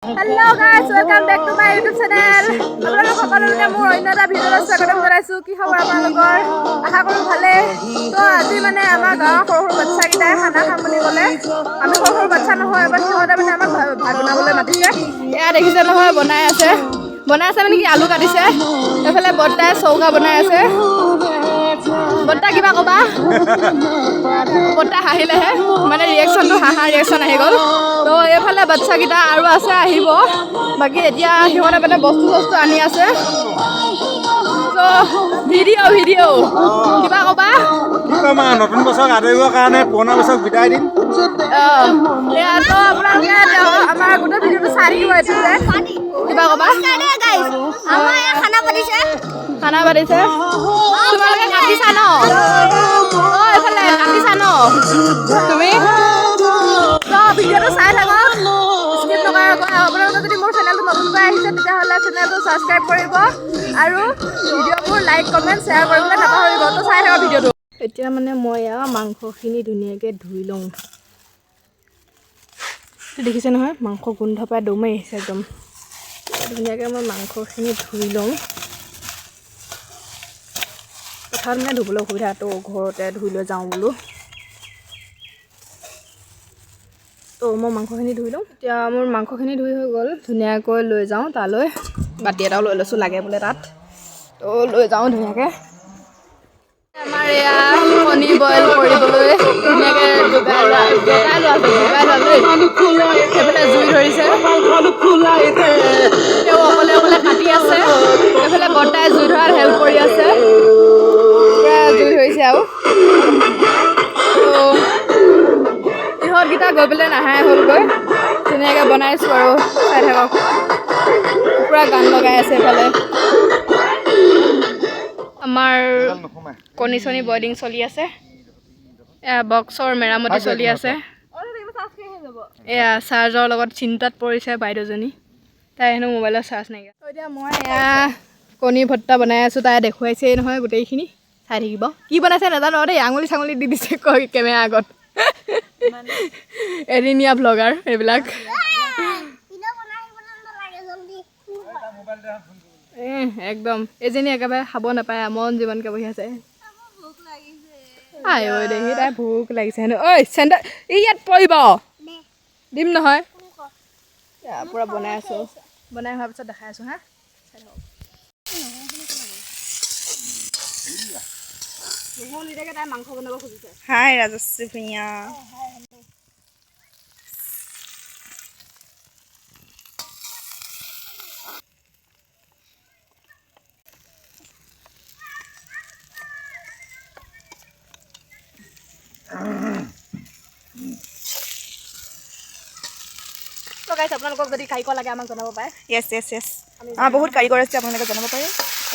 Hello guys, welcome back to my YouTube channel. আপোনালোক সকলোকে মোৰ অন্য এটা ভিডিঅ'ত স্বাগতম জনাইছো। কি খবৰ আপোনালোকৰ? আশা কৰোঁ ভালে। তো আজি মানে আমাৰ গাঁৱৰ সৰু সৰু বাচ্চাকেইটাই খানা খাম বুলি ক'লে। আমি সৰু সৰু বাচ্চা নহয়, এবাৰ সিহঁতে মানে আমাক ভাত বনাবলৈ মাতিছে। এয়া দেখিছে নহয় বনাই আছে মানে কি আলু কাটিছে। এইফালে বৰ্তাই চৌকা বনাই আছে। বৰ্তা কিবা ক'বা? বৰ্তা হাঁহিলেহে মানে ৰিয়েকশ্যনটো হাঁহা ৰিয়েকশ্যন আহি গ'ল। তো এইফালে বাচ্চাকেইটা আৰু আছে আহিব। বাকী এতিয়া সিহঁতে মানে বস্তু আনি আছে। তো ভিডিঅ' কিবা ক'বা? কি ক'ম আৰু নতুন বছৰক আদৰিবৰ কাৰণে পুৰণা বছৰক বিদায় দিম। এয়া তো আপোনালোকে আমাৰ গোটেই ভিডিঅ'টো চাই থাকিব এইটো যে কিবা ক'বা? আমাৰ ইয়াত খানা পাতিছে তোমালোকে কাটিছা ন? এইফালে কাটিছা ন তুমি? তো ভিডিঅ'টো চাই থাকক, স্কিপ নকৰাকৈ। আপোনালোকে যদি মোৰ চেনেলটো নতুনকৈ আহিছে তেতিয়াহ'লে চেনেলটো ছাবস্ক্ৰাইব কৰিব আৰু ভিডিঅ'বোৰ লাইক কমেণ্ট শ্বেয়াৰ কৰিবলৈ নাপাহৰিব। তো চাই থাকক ভিডিঅ'টো। এতিয়া মানে মই মাংসখিনি ধুনীয়াকৈ ধুই লওঁ। দেখিছে নহয় মাংস গোন্ধ পাই দমে আহিছে একদম। ধুনীয়াকৈ মই মাংসখিনি ধুই লওঁ। পথাৰত মানে ধুবলৈ অসুবিধা, তো ঘৰতে ধুই লৈ যাওঁ বোলো। তো মই মাংসখিনি ধুই লওঁ। এতিয়া মোৰ মাংসখিনি ধুই হৈ গ'ল, ধুনীয়াকৈ লৈ যাওঁ তালৈ। বাতি এটাও লৈ লৈছোঁ, লাগে বোলে তাত। তো লৈ যাওঁ ধুনীয়াকৈ। আমাৰ এয়া কণী বইল কৰিবলৈ ধুনীয়াকৈ জোকাই লোৱা সেইফালে জুই ধৰিছে। তেওঁ অকলে কাটি আছে। এইফালে বৰ্তাই জুই ধৰাত হেল্প কৰি আছে। পূৰা জুই ধৰিছে আৰু। ইহঁতকেইটা গৈ পেলাই নাহাই হ'লগৈ। ধুনীয়াকৈ বনাইছোঁ আৰু চাই থাকক। পূৰা গান লগাই আছে এইফালে। আমাৰ কণী চণী বইলিং চলি আছে। এয়া বক্সৰ মেৰামতি চলি আছে। এয়া চাৰ্জৰ লগত চিন্তাত পৰিছে বাইদেউজনী। তাই হেনো মোবাইলৰ চাৰ্জ নাইকিয়া। এতিয়া মই এয়া কণী ভৰ্তা বনাই আছোঁ। তাই দেখুৱাইছেই নহয় গোটেইখিনি, চাই থাকিব। কি বনাইছে নাজানো দেই, আঙুলি চাঙুলি দি দিছে কেমেৰা আগত। এদিনীয়া ভ্লগাৰ এইবিলাক। একদম এজনী একেবাৰে খাব নাপায়, মন জীৱনকৈ বহি আছে। আই ঐ দেহি তাই ভোক লাগিছে হেনো। ঐ চেণ্ডেল ইয়াত পৰিব, দিম নহয়। পূৰা বনাই আছোঁ। বনাই হোৱাৰ পিছত দেখাই আছোঁ হা। তাই মাংস বনাব খুজিছে। হাই ৰাজশ্ৰী ভূঞা। আপোনালোকক যদি কাৰিকৰ লাগে আমাক জনাব পাৰে। য়েছ আমাৰ বহুত কাৰিকৰ আছে, আপোনালোকে জনাব পাৰে।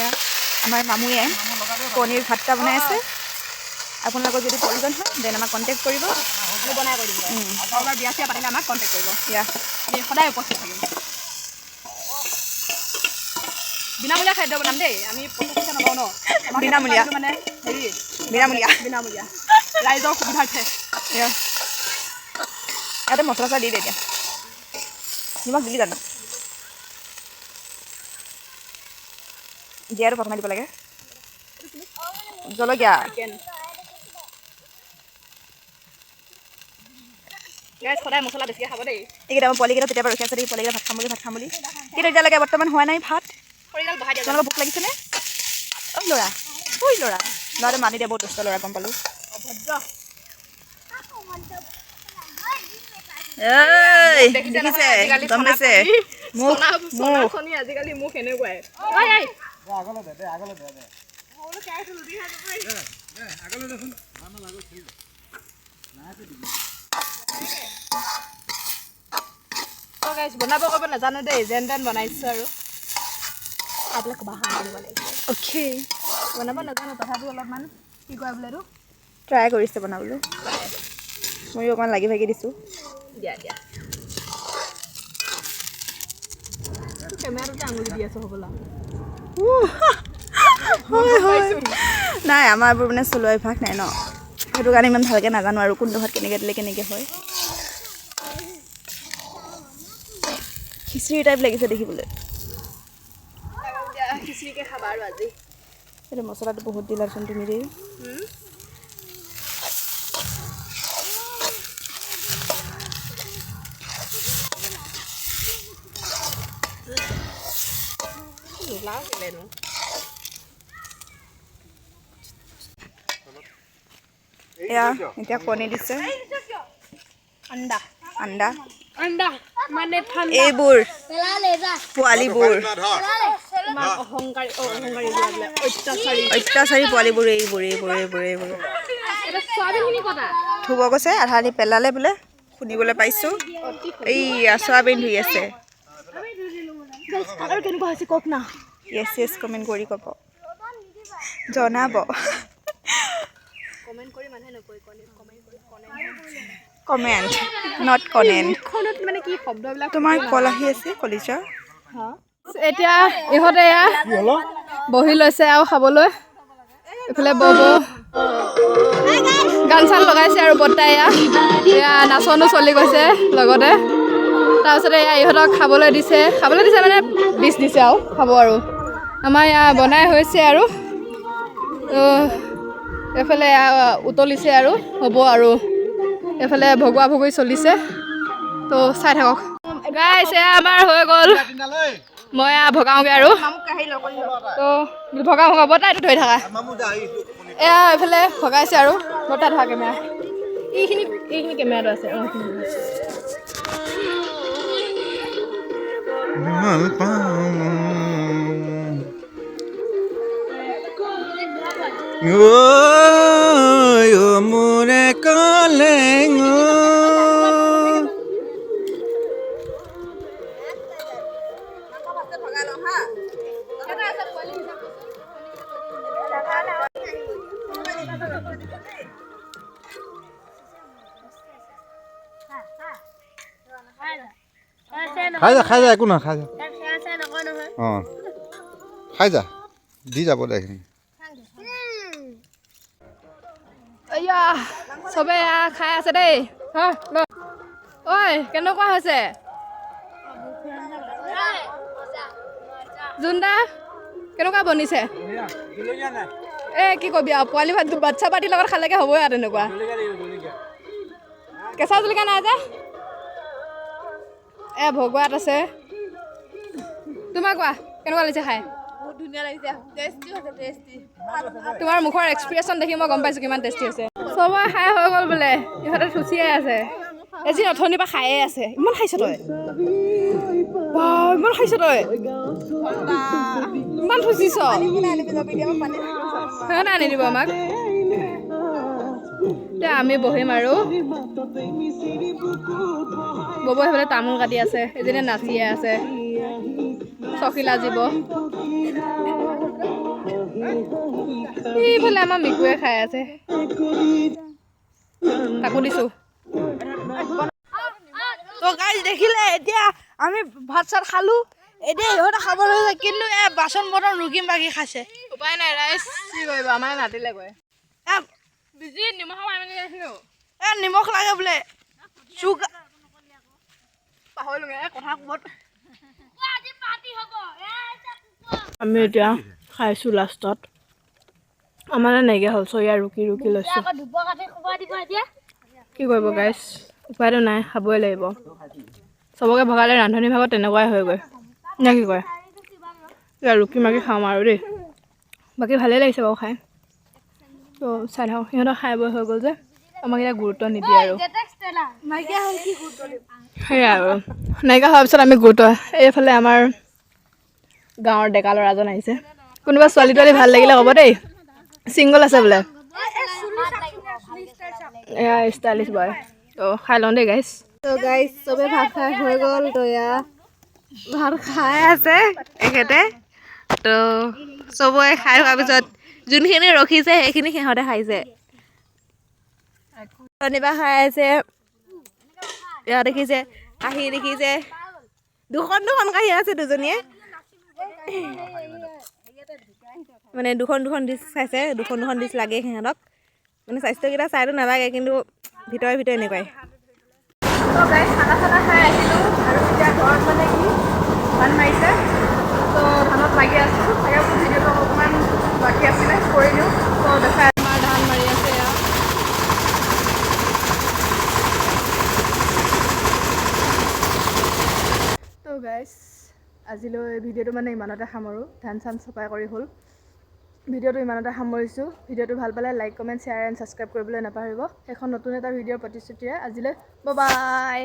এয়া আমাৰ মামুয়ে কণীৰ ভাতটা বনাই আছে। আপোনালোকৰ যদি প্ৰয়োজন হয় দেন আমাক কণ্টেক্ট কৰিব, আমি বনাই কৰি দিম। আপোনাৰ বিয়া চিয়া পাতিলে আমাক কণ্টেক্ট কৰিব। ইয়া আমি সদায় উপস্থিত থাকিম। বিনামূলীয়া খাদ্য বনাম দেই, আমি পইচা নলওঁ ন। বিনামূলীয়া মানে হেৰি বিনামূলীয়া ৰাইজৰ সুবিধাৰ্থে। ইয়াতে মছলা চছলা দি দে। এতিয়া নিমখ দিলি জানো? জীয়াটো প্ৰথমে দিব লাগে। জলকীয়া সদায় মছলা বেছিকৈ খাব দেই। এইকেইটা মই পোৱালিকেইটা তেতিয়াৰ পৰা ৰখি আছে দেই। পোৱালিকেইটা ভাত খাম বুলি। কিন্তু এতিয়ালৈকে বৰ্তমান হোৱা নাই ভাত। খৰিডাল বহাই দিয়া। তোমালোকৰ ভোক লাগিছেনে? ল'ৰাটো মাতি দিয়া, বহুত দুষ্ট ল'ৰা, গম পালোঁ। দেখিছে গম পাইছে আজিকালি মোক এনেকুৱাই। বনাব কৰিব নাজানো দেই, যেন তেন বনাইছোঁ আৰু অ'কে। বনাব নাজানো তথাপিও অলপমান কি কয় বোলে এইটো ট্ৰাই কৰিছে বনাবলৈ। ময়ো অকণমান লাগি ভাগি দিছোঁ। দিয়া কেমেৰাটোতে আঙুলি দি আছোঁ হ'বলা। নাই আমাৰ এইবোৰ মানে চলোৱা অভ্যাস নাই ন, সেইটো কাৰণে ইমান ভালকৈ নাজানো আৰু কোনটো ভাত কেনেকৈ দিলে কেনেকৈ হয়। খিচিৰি টাইপ লাগিছে দেখিবলৈ খিচিৰিকে খাবা আৰু আজি এইটো মছলাটো বহুত দিলাচোন তুমি দেই এয়া এতিয়া কণী দিছে আণ্ডা আণ্ডা আণ্ডা মানে এইবোৰ পোৱালিবোৰ অহংকাৰী অত্যাচাৰী অত্যাচাৰী পোৱালিবোৰ এইবোৰ এইবোৰ এইবোৰ এইবোৰ এটা চয়াবিনখিনি কটা ধুব গৈছে আধা আধি পেলালে বোলে শুনিবলৈ পাইছোঁ এই চয়াবিন ধুই আছে আৰু কেনেকুৱা হৈছে কওক না য়েছ য়েছ কমেণ্ট কৰি ক'ব জনাব কমেণ্ট কৰি মানুহে নকয় কমেণ্ট নট কনেণ্ট মুখখনত মানে কি শব্দবিলাক তোমাৰ কল আহি আছে কলিজা এতিয়া ইহঁতে এয়া বহি লৈছে আৰু খাবলৈ এইফালে বৌ গান চান লগাইছে আৰু বৰ্তাই এয়া নাচনো চলি গৈছে লগতে তাৰপিছতে এয়া ইহঁতক খাবলৈ দিছে মানে ডিছ দিছে আৰু খাব আৰু আমাৰ এয়া বনাই হৈছে আৰু এইফালে উতলিছে আৰু হ'ব আৰু এইফালে ভগোৱা ভগৰি চলিছে তো চাই থাকক গাইছ এয়া আমাৰ হৈ গ'ল মই ভগাওঁগৈ আৰু তো ভগাওঁ বৰ্তাইটো ধৰি থাকা এয়া এইফালে ভগাইছে আৰু বৰ্তাই ধৰা কেমেৰা এইখিনি কেমেৰাটো আছে মোৰে কলেং খাই যা একো নহয় খাই যা অঁ খাই যা দি যাব দে এইখিনি এয়া চবে খাই আছে দেই ঐ কেনেকুৱা হৈছে জোনদা কেনেকুৱা বনিছে কি কবি আৰু পোৱালি ভাত বাচ্ছা পাতিৰ লগত খালেগে হ'বই আৰু তেনেকুৱা কেঁচা জলকীয়া নাই যে ভগোৱাত আছে তোমাৰ কোৱা কেনেকুৱা লাগিছে খাই বহুত ধুনীয়া লাগিছে টেষ্টি হৈছে টেষ্টি তোমাৰ মুখৰ এক্সপ্ৰেছন দেখি মই গম পাইছোঁ কিমান টেষ্টি হৈছে চবৰে খাই হৈ গ'ল বোলে ইহঁতে থুচিয়াই আছে এজি অথনিৰ পৰা খায়ে আছে ইমান খাইছ তই ইমান খাইছ তই ইমান থুচিছ সিহঁতে আনি দিব আমাক এতিয়া আমি বহিম আৰু ববৈ সেইফালে তামোল কাটি আছে এজনীয়ে নাচিয়ে আছে চখিলা জীৱ এইফালে আমাৰ মিকুৱে খাই আছে তাকো দিছোঁ তো গাইজ দেখিলে এতিয়া আমি ভাত চাত খালোঁ এতিয়া ইহঁতে খাব লৈছে কিন্তু বাচন বৰ্তন ৰুকিম বাকী খাইছে উপায় নাই ৰাইজ কি কৰিব আমাৰ নাতিলে গৈ বিজি নিমখ নিমখ লাগে বোলে চুগাৰ পাহৰিলোগে কথা ক'ত আমি এতিয়া খাইছোঁ লাষ্টত আমাৰ নাইকিয়া হ'ল চয়া ৰুকি লৈছোঁ কি কৰিব গাইছ উপায়টো নাই খাবই লাগিব চবকে ভগালে ৰান্ধনি ভাগত তেনেকুৱাই হয়গৈ নে কি কয় এতিয়া ৰুকি মাকি খাওঁ আৰু দেই বাকী ভালেই লাগিছে বাৰু খাই তো চাই থাকক সিহঁতৰ খাই বৈ হৈ গ'ল যে আমাক এতিয়া গুৰুত্ব নিদিয়ে আৰু সেয়াই আৰু নাইকিয়া হোৱাৰ পিছত আমি গুৰুত্ব এইফালে আমাৰ গাঁৱৰ ডেকা ল'ৰাজন আহিছে কোনোবা ছোৱালী তোৱালী ভাল লাগিলে ক'ব দেই ছিংগল আছে বোলে এয়া ষ্টাইলিছ বয় তো খাই লওঁ দেই গাইছ তো গাইজ চবে ভাত খাই হৈ গ'ল তো এয়া ভাত খাই আছে এখেতে তো চবৰে খাই হোৱাৰ পিছত যোনখিনি ৰখিছে সেইখিনি সিহঁতে খাইছে শনিবাৰ খাই আছে এয়া দেখিছে কাঁহী দেখিছে দুখন কাঁহী আছে দুজনীয়ে মানে দুখন ডিছ খাইছে দুখন ডিছ লাগে সিহঁতক মানে স্বাস্থ্যকেইটা চাইতো নালাগে কিন্তু ভিতৰে এনেকুৱাই খানা খাই আহিলোঁ আৰু এতিয়া ঘৰত মানে কি ধান মাৰিছে তো ধানত লাগি আছোঁ তাকে ভিডিঅ'টো অকণমান বাকী আছিলে কৰি দিওঁ তো দেখাই আমাৰ ধান মাৰি আছে এয়া তো গাইজ আজিলৈ ভিডিঅ'টো মানে ইমানতে সামৰোঁ ধান চান চপাই কৰি হ'ল ভিডিঅ'টো ইমানতে সামৰিছোঁ ভিডিঅ'টো ভাল পালে like comment share and subscribe কৰিবলৈ নাপাহৰিব সেইখন নতুন এটা ভিডিঅ'ৰ প্ৰতিশ্ৰুতিৰে আজিলৈ বাই বাই